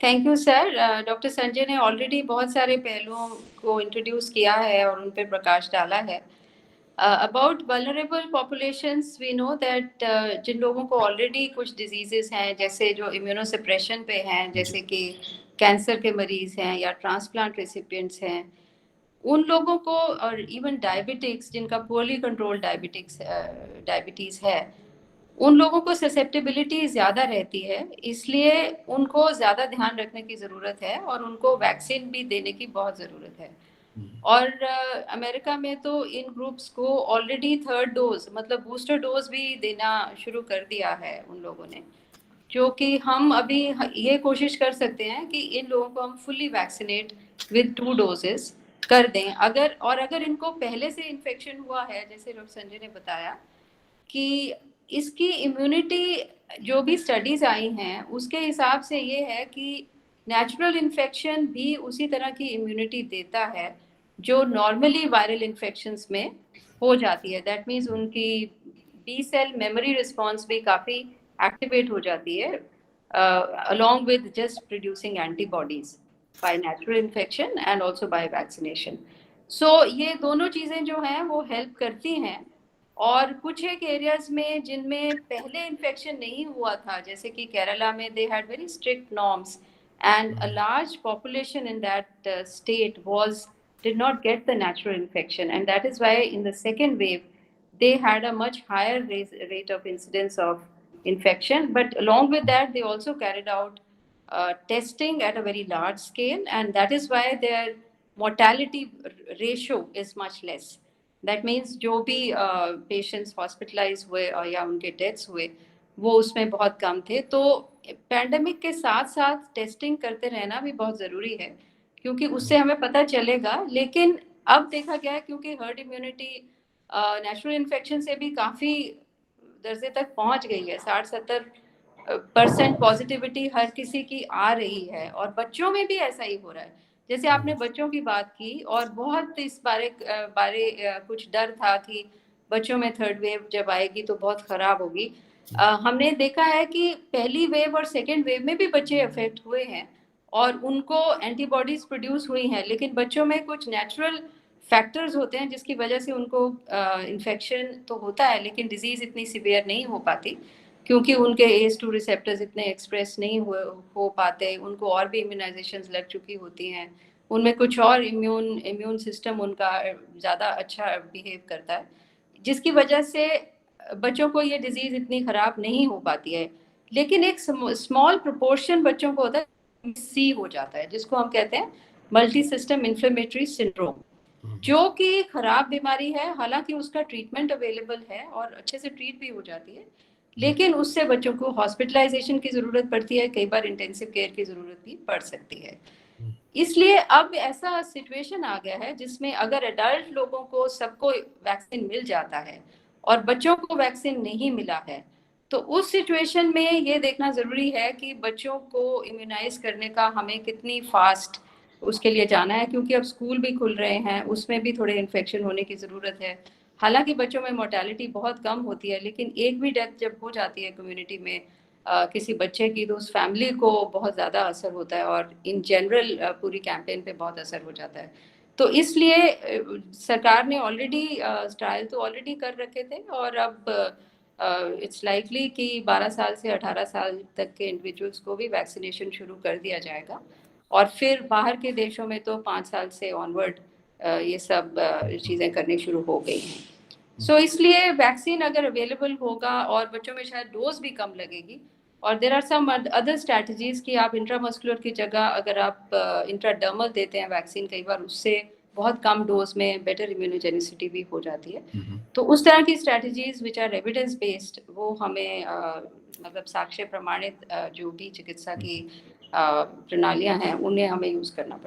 Thank you sir. Doctor Sanjay ने already बहुत सारे पहलुओं को इंट्रोड्यूस किया है और उन पर प्रकाश डाला है। About vulnerable populations we know that जिन लोगों को ऑलरेडी कुछ डिजीजेस हैं, जैसे जो इम्यूनोसप्रेशन पे हैं, जैसे कि कैंसर के मरीज हैं या ट्रांसप्लांट रेसिपिएंट्स हैं, उन लोगों को, और इवन डायबिटिक्स जिनका पुअरली कंट्रोल डायबिटीज़ है, उन लोगों को ससेप्टेबिलिटी ज़्यादा रहती है, इसलिए उनको ज़्यादा ध्यान रखने की ज़रूरत है और उनको वैक्सीन भी देने की बहुत ज़रूरत है। और अमेरिका में तो इन ग्रुप्स को ऑलरेडी थर्ड डोज मतलब बूस्टर डोज भी देना शुरू कर दिया है उन लोगों ने, जो कि हम अभी ये कोशिश कर सकते हैं कि इन लोगों को हम फुल्ली वैक्सीनेट विद 2 डोजेस कर दें। अगर इनको पहले से इन्फेक्शन हुआ है, जैसे डॉक्टर संजय ने बताया कि इसकी इम्यूनिटी, जो भी स्टडीज आई हैं उसके हिसाब से ये है कि नेचुरल इन्फेक्शन भी उसी तरह की इम्यूनिटी देता है जो नॉर्मली वायरल इन्फेक्शंस में हो जाती है। दैट मीन्स उनकी बी सेल मेमोरी रिस्पॉन्स भी काफ़ी एक्टिवेट हो जाती है, along with just producing antibodies by natural infection and also by vaccination. So ये दोनों चीज़ें जो हैं वो हेल्प करती हैं। और कुछ एक एरियाज में जिनमें पहले इन्फेक्शन नहीं हुआ था, जैसे कि केरला में they had very strict norms and a large population in that state was did not get the natural infection, and that is why in the second wave they had a much higher rate of incidence of infection. But along with that, they also carried out testing at a very large scale, and that is why their mortality ratio is much less. That means जो भी patients hospitalise हुए या उनके deaths हुए वो उसमें बहुत कम थे। तो पैंडेमिक के साथ साथ टेस्टिंग करते रहना भी बहुत ज़रूरी है, क्योंकि उससे हमें पता चलेगा। लेकिन अब देखा गया है क्योंकि हर्ड इम्यूनिटी नेचुरल इन्फेक्शन से भी काफ़ी दर्जे तक पहुंच गई है, 60-70% पॉजिटिविटी हर किसी की आ रही है, और बच्चों में भी ऐसा ही हो रहा है। जैसे आपने बच्चों की बात की, और बहुत इस बारे कुछ डर था कि बच्चों में थर्ड वेव जब आएगी तो बहुत खराब होगी। हमने देखा है कि पहली वेव और सेकेंड वेव में भी बच्चे अफेक्ट हुए हैं और उनको एंटीबॉडीज प्रोड्यूस हुई हैं, लेकिन बच्चों में कुछ नेचुरल फैक्टर्स होते हैं जिसकी वजह से उनको इन्फेक्शन तो होता है, लेकिन डिजीज इतनी सिवियर नहीं हो पाती, क्योंकि उनके ACE2 रिसेप्टर्स इतने एक्सप्रेस नहीं हो पाते, उनको और भी इम्यूनाइजेशंस लग चुकी होती हैं, उनमें कुछ और इम्यून सिस्टम उनका ज़्यादा अच्छा बिहेव करता है, जिसकी वजह से बच्चों को ये डिजीज़ इतनी ख़राब नहीं हो पाती है। लेकिन एक स्मॉल प्रोपोर्शन बच्चों को होता है, सी हो जाता है, जिसको हम कहते हैं मल्टी सिस्टम इन्फ्लेमेटरी सिंड्रोम, जो कि खराब बीमारी है। हालांकि उसका ट्रीटमेंट अवेलेबल है और अच्छे से ट्रीट भी हो जाती है, लेकिन उससे बच्चों को हॉस्पिटलाइजेशन की ज़रूरत पड़ती है, कई बार इंटेंसिव केयर की ज़रूरत भी पड़ सकती है। इसलिए अब ऐसा सिचुएशन आ गया है जिसमें अगर एडल्ट लोगों को सबको वैक्सीन मिल जाता है और बच्चों को वैक्सीन नहीं मिला है, तो उस सिचुएशन में ये देखना ज़रूरी है कि बच्चों को इम्यूनाइज करने का हमें कितनी फास्ट उसके लिए जाना है, क्योंकि अब स्कूल भी खुल रहे हैं, उसमें भी थोड़े इन्फेक्शन होने की ज़रूरत है। हालांकि बच्चों में मोर्टेलिटी बहुत कम होती है, लेकिन एक भी डेथ जब हो जाती है कम्युनिटी में किसी बच्चे की, तो उस फैमिली को बहुत ज़्यादा असर होता है और इन जनरल पूरी कैंपेन पे बहुत असर हो जाता है। तो इसलिए सरकार ने ऑलरेडी ट्रायल तो ऑलरेडी कर रखे थे, और अब इट्स लाइकली कि 12 साल से 18 साल तक के इंडिविजुअल्स को भी वैक्सीनेशन शुरू कर दिया जाएगा, और फिर बाहर के देशों में तो 5 साल से ऑनवर्ड ये सब चीज़ें करनी शुरू हो गई हैं। सो इसलिए वैक्सीन अगर अवेलेबल होगा और बच्चों में शायद डोज भी कम लगेगी, और there are some other strategies कि आप इंट्रामस्कुलर की जगह अगर आप इंट्राडर्मल देते हैं वैक्सीन, कई बार उससे बहुत कम डोज में बेटर इम्यूनोजेनिसिटी भी हो जाती है। तो उस तरह की strategies which are evidence based, वो हमें मतलब साक्ष्य प्रमाणित जो भी चिकित्सा की प्रणालियां हैं उन्हें हमें यूज़ करना पड़ेगा।